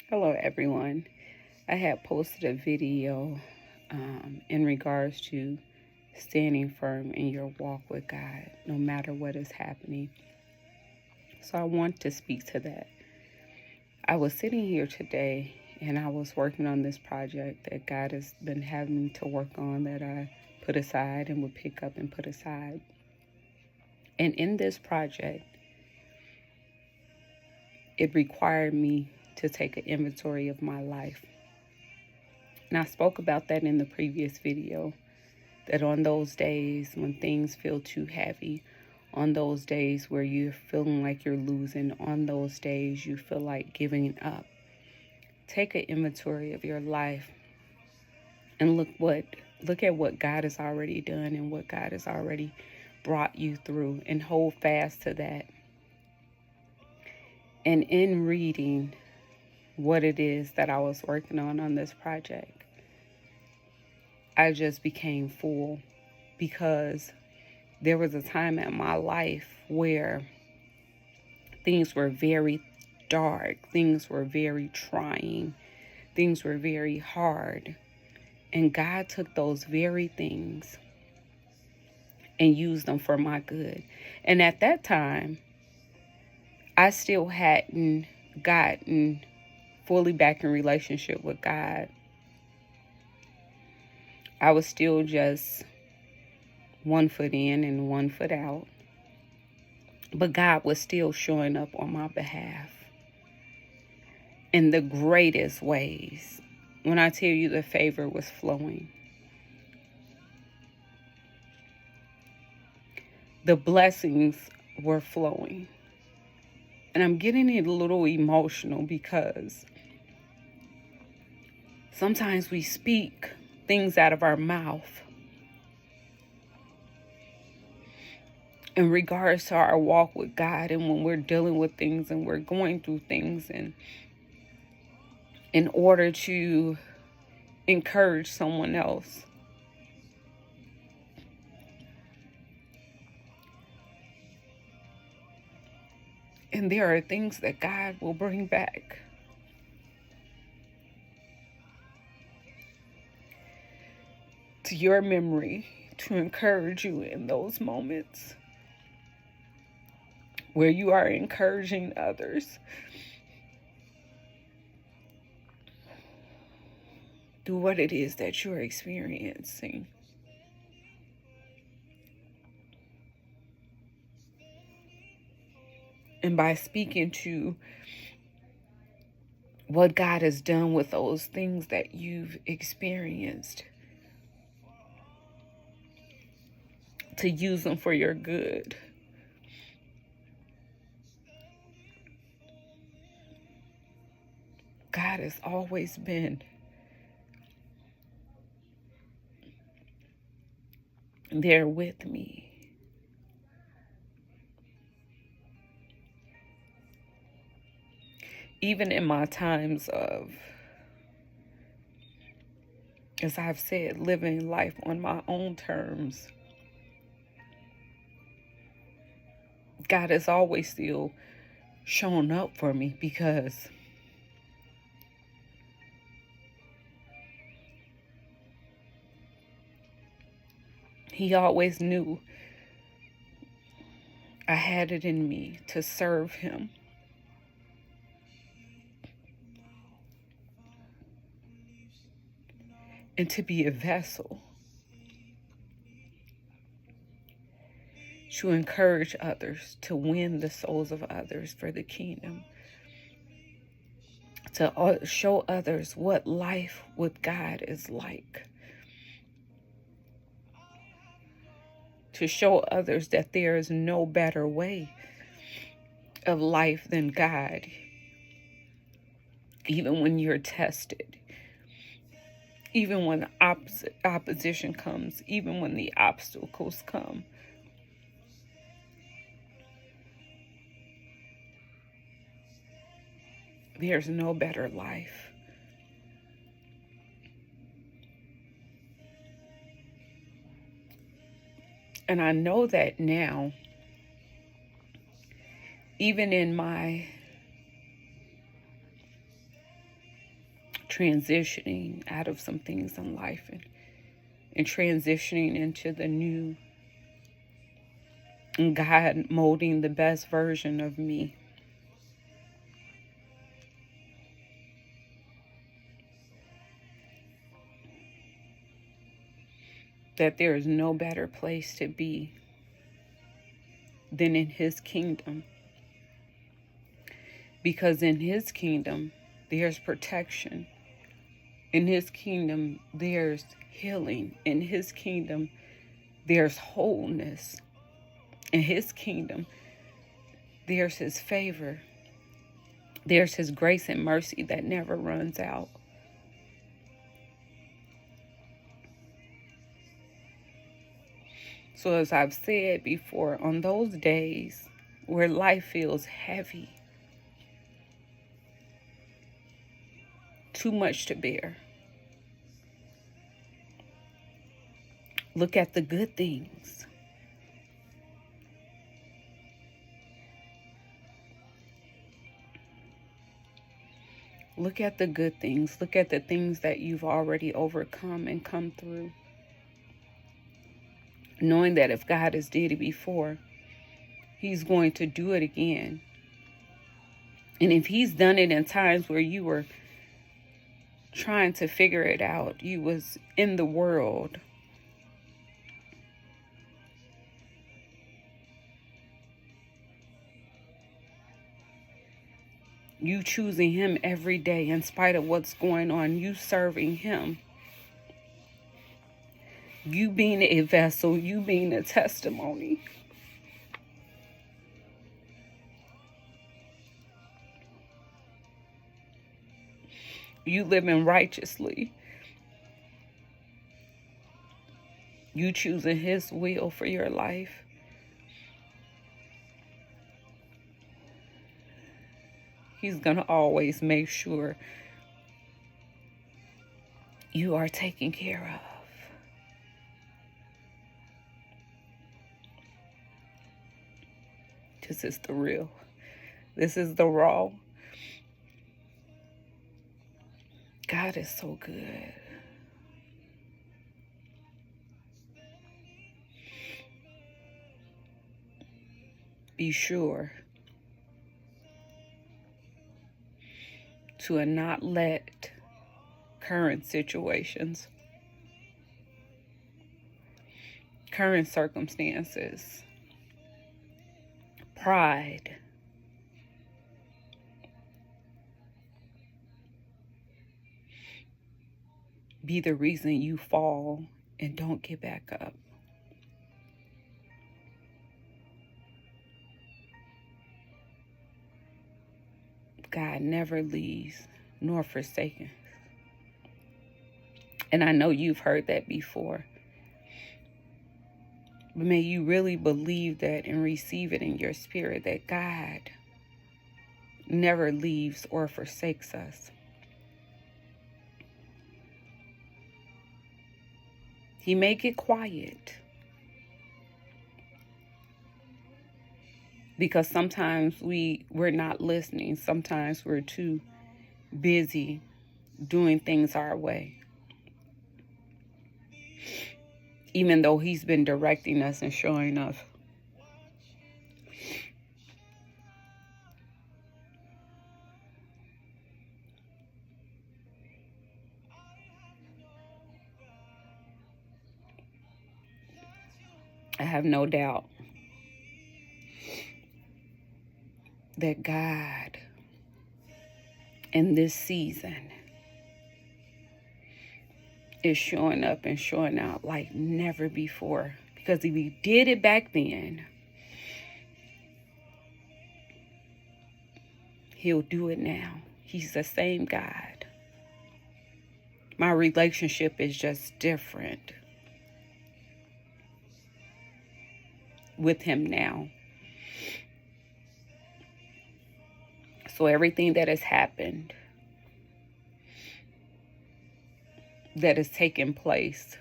Hello, everyone. I had posted a video in regards to standing firm in your walk with God, no matter what is happening. So I want to speak to that. I was sitting here today and I was working on this project that God has been having me to work on that I put aside and would pick up and put aside. And in this project, it required me to take an inventory of my life. And I spoke about that in the previous video, that on those days when things feel too heavy, on those days where you're feeling like you're losing, on those days you feel like giving up, take an inventory of your life and look at what God has already done and what God has already brought you through, and hold fast to that. And in reading what it is that I was working on this project, I just became full, because there was a time in my life where things were very dark, things were very trying, things were very hard. And God took those very things and used them for my good. And at that time, I still hadn't gotten fully back in relationship with God. I was still just one foot in and one foot out. But God was still showing up on my behalf in the greatest ways. When I tell you the favor was flowing, the blessings were flowing. And I'm getting a little emotional because sometimes we speak things out of our mouth in regards to our walk with God, and when we're dealing with things and we're going through things, and in order to encourage someone else. And there are things that God will bring back to your memory to encourage you in those moments where you are encouraging others through what it is that you're experiencing. And by speaking to what God has done with those things that you've experienced, to use them for your good. God has always been there with me. Even in my times of, as I've said, living life on my own terms, God has always still shown up for me, because He always knew I had it in me to serve Him. And to be a vessel to encourage others, to win the souls of others for the kingdom, to show others what life with God is like, to show others that there is no better way of life than God, even when you're tested, even when opposition comes, even when the obstacles come. There's no better life. And I know that now, even in my transitioning out of some things in life and transitioning into the new, and God molding the best version of me. That there is no better place to be than in His kingdom. Because in His kingdom, there's protection. In His kingdom, there's healing. In His kingdom, there's wholeness. In His kingdom, there's His favor. There's His grace and mercy that never runs out. So as I've said before, on those days where life feels heavy, too much to bear, look at the good things. Look at the good things. Look at the things that you've already overcome and come through. Knowing that if God has did it before, He's going to do it again. And if He's done it in times where you were trying to figure it out, you was in the world, you choosing Him every day in spite of what's going on, you serving Him, you being a vessel, you being a testimony. You living righteously. You choosing His will for your life. He's going to always make sure you are taken care of. This is the real. This is the raw. God is so good. Be sure to not let current situations, current circumstances, pride, be the reason you fall and don't get back up. God never leaves nor forsaken. And I know you've heard that before. But may you really believe that and receive it in your spirit, that God never leaves or forsakes us. He may get quiet because sometimes we're not listening. Sometimes we're too busy doing things our way. Even though He's been directing us and showing us. I have no doubt that God in this season is showing up and showing out like never before. Because if He did it back then, He'll do it now. He's the same God. My relationship is just different with Him now. So everything that has happened, that has taken place,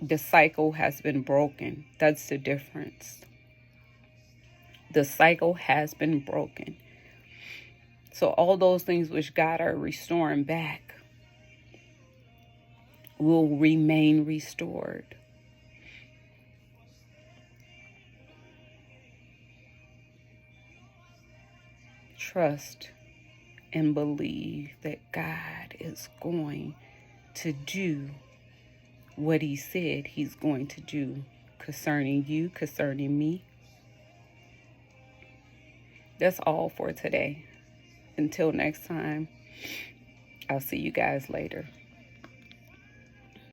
the cycle has been broken. That's the difference. The cycle has been broken. So all those things which God are restoring back will remain restored. Trust and believe that God is going to do what he said he's going to do concerning you, concerning me. That's all for today. Until next time, I'll see you guys later.